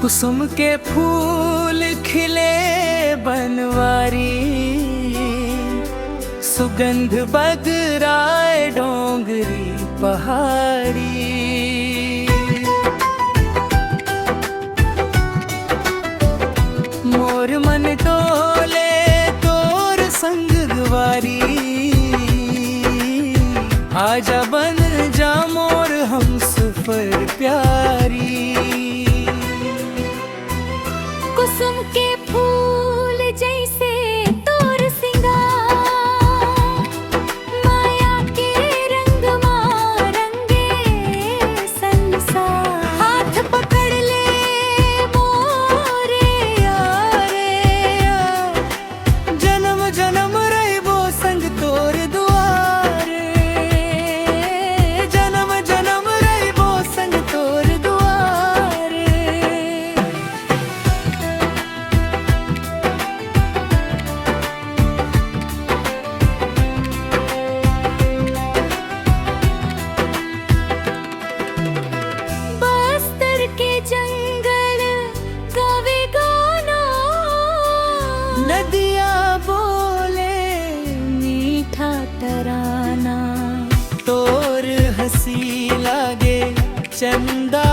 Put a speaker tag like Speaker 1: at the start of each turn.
Speaker 1: कुसुम के फूल खिले बनवारी, सुगंध बगराए डोंगरी पहाड़ी। मोर मन डोले तोर संग गवारी, आजा बन जा मोर हम सफर प्यारी।
Speaker 2: कुसुम के फूल जैसे तोर सिंगार, माया के रंग मारंगे संसार। हाथ पकड़ ले मोरे यारे,
Speaker 1: जन्म जन्म रहबो संग तोर दुआरे, जन्म जन्म रहबो संग तोर दुआरे।
Speaker 2: बस्तर के जंगल गावे गाना,
Speaker 1: नदिया बोले
Speaker 2: मीठा तराना।
Speaker 1: तोर हंसी लागे चंदा